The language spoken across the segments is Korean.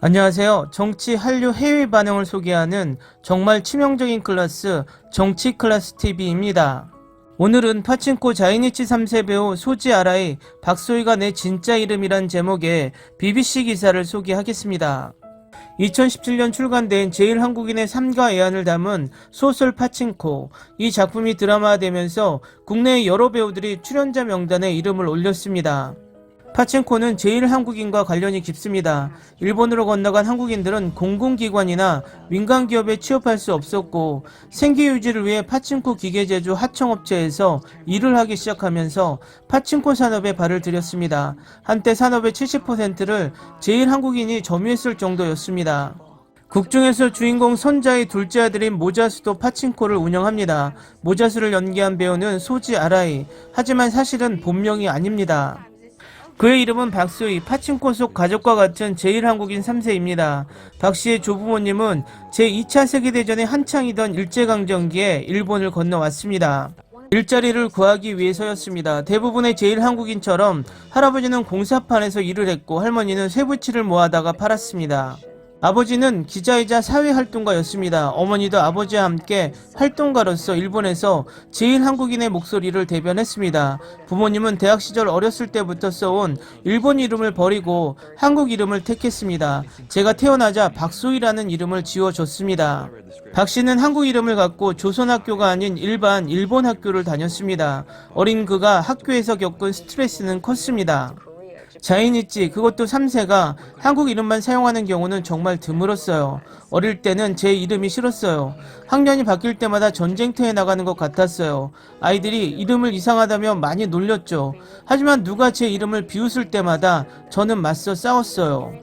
안녕하세요. 정치 한류 해외 반응을 소개하는 정말 치명적인 클래스 정치 클래스 TV입니다. 오늘은 파친코 자이니치 3세 배우 소지 아라의 박소희가 내 진짜 이름이란 제목의 BBC 기사를 소개하겠습니다. 2017년 출간된 제일 한국인의 삶과 애환을 담은 소설 파친코. 이 작품이 드라마화되면서 국내의 여러 배우들이 출연자 명단에 이름을 올렸습니다. 파친코는 제일 한국인과 관련이 깊습니다. 일본으로 건너간 한국인들은 공공기관이나 민간기업에 취업할 수 없었고 생계 유지를 위해 파친코 기계제조 하청업체에서 일을 하기 시작하면서 파친코 산업에 발을 들였습니다. 한때 산업의 70%를 제일 한국인이 점유했을 정도였습니다. 극중에서 주인공 선자의 둘째 아들인 모자수도 파친코를 운영합니다. 모자수를 연기한 배우는 소지 아라이. 하지만 사실은 본명이 아닙니다. 그의 이름은 박소희, 파친코 속 가족과 같은 제일 한국인 3세입니다. 박씨의 조부모님은 제2차 세계대전에 한창이던 일제강점기에 일본을 건너왔습니다. 일자리를 구하기 위해서였습니다. 대부분의 제일 한국인처럼 할아버지는 공사판에서 일을 했고 할머니는 쇠붙이를 모아다가 팔았습니다. 아버지는 기자이자 사회활동가였습니다. 어머니도 아버지와 함께 활동가로서 일본에서 제일 한국인의 목소리를 대변했습니다. 부모님은 대학 시절 어렸을 때부터 써온 일본 이름을 버리고 한국 이름을 택했습니다. 제가 태어나자 박소희라는 이름을 지어줬습니다. 박 씨는 한국 이름을 갖고 조선학교가 아닌 일반 일본 학교를 다녔습니다. 어린 그가 학교에서 겪은 스트레스는 컸습니다. 자이니치, 그것도 3세가 한국 이름만 사용하는 경우는 정말 드물었어요. 어릴 때는 제 이름이 싫었어요. 학년이 바뀔 때마다 전쟁터에 나가는 것 같았어요. 아이들이 이름을 이상하다며 많이 놀렸죠. 하지만 누가 제 이름을 비웃을 때마다 저는 맞서 싸웠어요.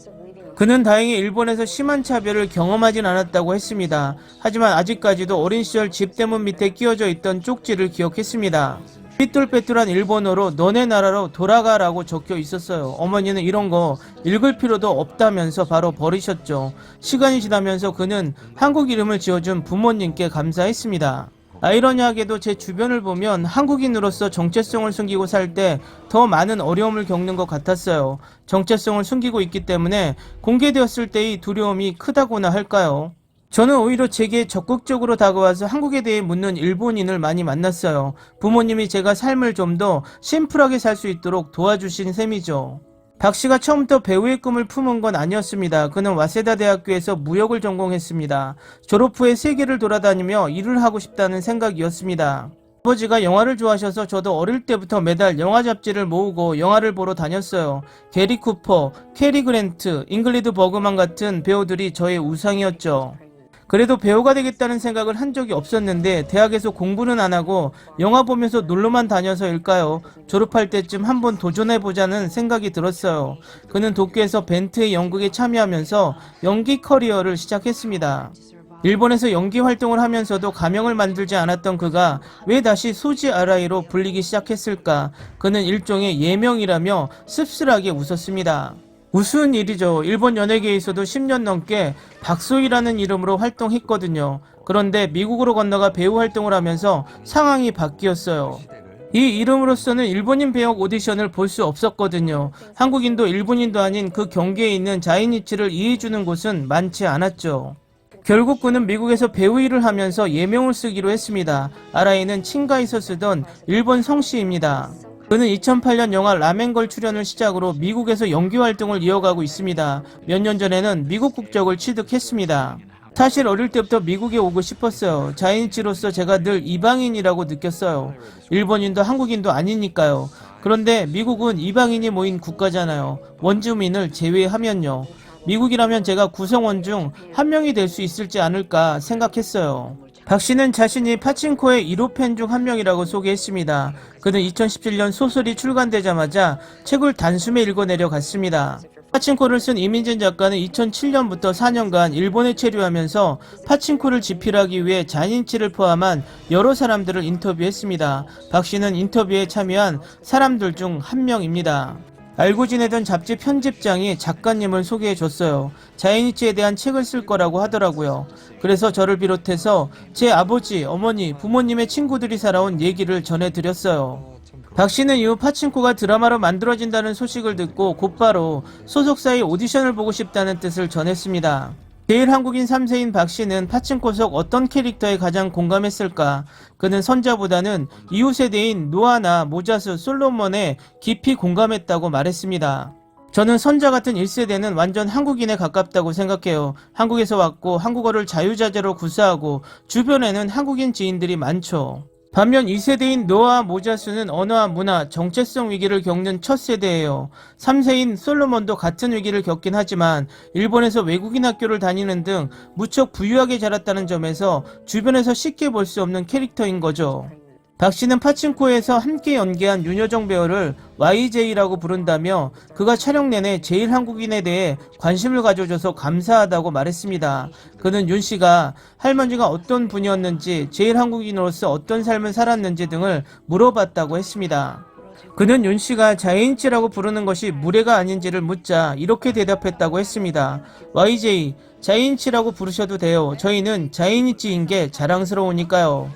그는 다행히 일본에서 심한 차별을 경험하진 않았다고 했습니다. 하지만 아직까지도 어린 시절 집대문 밑에 끼워져 있던 쪽지를 기억했습니다. 삐뚤빼뚤한 일본어로 너네 나라로 돌아가라고 적혀 있었어요. 어머니는 이런 거 읽을 필요도 없다면서 바로 버리셨죠. 시간이 지나면서 그는 한국 이름을 지어준 부모님께 감사했습니다. 아이러니하게도 제 주변을 보면 한국인으로서 정체성을 숨기고 살 때 더 많은 어려움을 겪는 것 같았어요. 정체성을 숨기고 있기 때문에 공개되었을 때의 두려움이 크다고나 할까요? 저는 오히려 제게 적극적으로 다가와서 한국에 대해 묻는 일본인을 많이 만났어요. 부모님이 제가 삶을 좀 더 심플하게 살 수 있도록 도와주신 셈이죠. 박 씨가 처음부터 배우의 꿈을 품은 건 아니었습니다. 그는 와세다 대학교에서 무역을 전공했습니다. 졸업 후에 세계를 돌아다니며 일을 하고 싶다는 생각이었습니다. 아버지가 영화를 좋아하셔서 저도 어릴 때부터 매달 영화 잡지를 모으고 영화를 보러 다녔어요. 게리 쿠퍼, 캐리 그랜트, 잉글리드 버그만 같은 배우들이 저의 우상이었죠. 그래도 배우가 되겠다는 생각을 한 적이 없었는데 대학에서 공부는 안 하고 영화 보면서 놀러만 다녀서일까요? 졸업할 때쯤 한번 도전해보자는 생각이 들었어요. 그는 도쿄에서 벤트의 연극에 참여하면서 연기 커리어를 시작했습니다. 일본에서 연기 활동을 하면서도 가명을 만들지 않았던 그가 왜 다시 소지 아라이로 불리기 시작했을까? 그는 일종의 예명이라며 씁쓸하게 웃었습니다. 우스운 일이죠. 일본 연예계에서도 10년 넘게 박소희라는 이름으로 활동했거든요. 그런데 미국으로 건너가 배우 활동을 하면서 상황이 바뀌었어요. 이 이름으로서는 일본인 배역 오디션을 볼 수 없었거든요. 한국인도 일본인도 아닌 그 경계에 있는 자이니치를 이해해주는 곳은 많지 않았죠. 결국 그는 미국에서 배우 일을 하면서 예명을 쓰기로 했습니다. 아라이는 친가에서 쓰던 일본 성씨입니다. 그는 2008년 영화 라멘걸 출연을 시작으로 미국에서 연기 활동을 이어가고 있습니다. 몇 년 전에는 미국 국적을 취득했습니다. 사실 어릴 때부터 미국에 오고 싶었어요. 자이니치로서 제가 늘 이방인이라고 느꼈어요. 일본인도 한국인도 아니니까요. 그런데 미국은 이방인이 모인 국가잖아요. 원주민을 제외하면요. 미국이라면 제가 구성원 중 한 명이 될 수 있을지 않을까 생각했어요. 박 씨는 자신이 파친코의 1호 팬 중 한 명이라고 소개했습니다. 그는 2017년 소설이 출간되자마자 책을 단숨에 읽어내려 갔습니다. 파친코를 쓴 이민진 작가는 2007년부터 4년간 일본에 체류하면서 파친코를 집필하기 위해 자이니치를 포함한 여러 사람들을 인터뷰했습니다. 박 씨는 인터뷰에 참여한 사람들 중 한 명입니다. 알고 지내던 잡지 편집장이 작가님을 소개해줬어요. 자이니치에 대한 책을 쓸 거라고 하더라고요. 그래서 저를 비롯해서 제 아버지, 어머니, 부모님의 친구들이 살아온 얘기를 전해드렸어요. 박 씨는 이후 파친코가 드라마로 만들어진다는 소식을 듣고 곧바로 소속사의 오디션을 보고 싶다는 뜻을 전했습니다. 제일 한국인 3세인 박 씨는 파친코 속 어떤 캐릭터에 가장 공감했을까? 그는 선자보다는 이후 세대인 노아나 모자수, 솔로몬에 깊이 공감했다고 말했습니다. 저는 선자 같은 1세대는 완전 한국인에 가깝다고 생각해요. 한국에서 왔고 한국어를 자유자재로 구사하고 주변에는 한국인 지인들이 많죠. 반면 2세대인 노아 모자수는 언어와 문화, 정체성 위기를 겪는 첫 세대예요. 3세인 솔로몬도 같은 위기를 겪긴 하지만 일본에서 외국인 학교를 다니는 등 무척 부유하게 자랐다는 점에서 주변에서 쉽게 볼 수 없는 캐릭터인 거죠. 박 씨는 파친코에서 함께 연기한 윤여정 배우를 YJ라고 부른다며 그가 촬영 내내 제일 한국인에 대해 관심을 가져줘서 감사하다고 말했습니다. 그는 윤 씨가 할머니가 어떤 분이었는지, 제일 한국인으로서 어떤 삶을 살았는지 등을 물어봤다고 했습니다. 그는 윤 씨가 자이니치라고 부르는 것이 무례가 아닌지를 묻자 이렇게 대답했다고 했습니다. YJ, 자이니치라고 부르셔도 돼요. 저희는 자이니치인 게 자랑스러우니까요.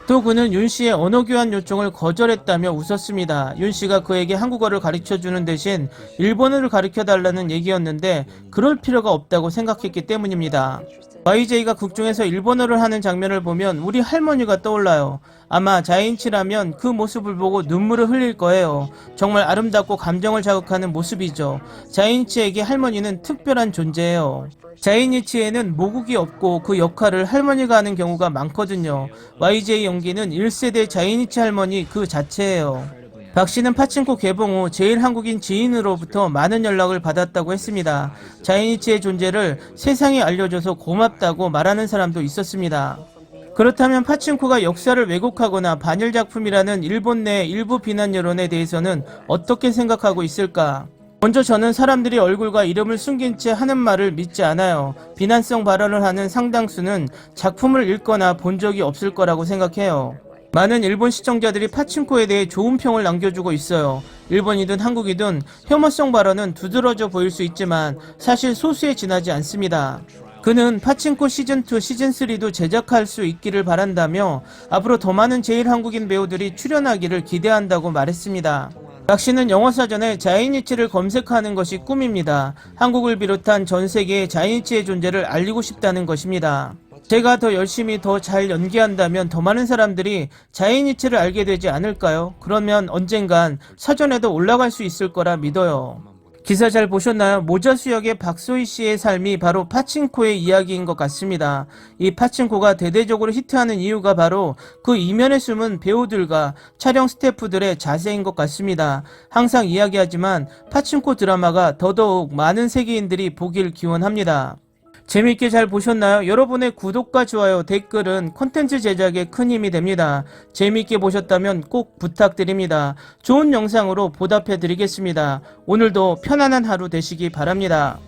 또 그는 윤 씨의 언어 교환 요청을 거절했다며 웃었습니다. 윤 씨가 그에게 한국어를 가르쳐주는 대신 일본어를 가르쳐달라는 얘기였는데 그럴 필요가 없다고 생각했기 때문입니다. YJ가 극중에서 일본어를 하는 장면을 보면 우리 할머니가 떠올라요. 아마 자이니치라면 그 모습을 보고 눈물을 흘릴 거예요. 정말 아름답고 감정을 자극하는 모습이죠. 자이니치에게 할머니는 특별한 존재예요. 자이니치에는 모국이 없고 그 역할을 할머니가 하는 경우가 많거든요. YJ 연기는 1세대 자이니치 할머니 그 자체예요. 박 씨는 파친코 개봉 후 제일 한국인 지인으로부터 많은 연락을 받았다고 했습니다. 자이니치의 존재를 세상에 알려줘서 고맙다고 말하는 사람도 있었습니다. 그렇다면 파친코가 역사를 왜곡하거나 반일 작품이라는 일본 내 일부 비난 여론에 대해서는 어떻게 생각하고 있을까? 먼저 저는 사람들이 얼굴과 이름을 숨긴 채 하는 말을 믿지 않아요. 비난성 발언을 하는 상당수는 작품을 읽거나 본 적이 없을 거라고 생각해요. 많은 일본 시청자들이 파친코에 대해 좋은 평을 남겨주고 있어요. 일본이든 한국이든 혐오성 발언은 두드러져 보일 수 있지만 사실 소수에 지나지 않습니다. 그는 파친코 시즌2, 시즌3도 제작할 수 있기를 바란다며 앞으로 더 많은 제일 한국인 배우들이 출연하기를 기대한다고 말했습니다. 박 씨는 영어사전에 자이니치를 검색하는 것이 꿈입니다. 한국을 비롯한 전 세계에 자이니치의 존재를 알리고 싶다는 것입니다. 제가 더 열심히 더 잘 연기한다면 더 많은 사람들이 자이니치를 알게 되지 않을까요? 그러면 언젠간 사전에도 올라갈 수 있을 거라 믿어요. 기사 잘 보셨나요? 모자수 역의 박소희 씨의 삶이 바로 파친코의 이야기인 것 같습니다. 이 파친코가 대대적으로 히트하는 이유가 바로 그 이면에 숨은 배우들과 촬영 스태프들의 자세인 것 같습니다. 항상 이야기하지만 파친코 드라마가 더더욱 많은 세계인들이 보길 기원합니다. 재미있게 잘 보셨나요? 여러분의 구독과 좋아요, 댓글은 콘텐츠 제작에 큰 힘이 됩니다. 재미있게 보셨다면 꼭 부탁드립니다. 좋은 영상으로 보답해 드리겠습니다. 오늘도 편안한 하루 되시기 바랍니다.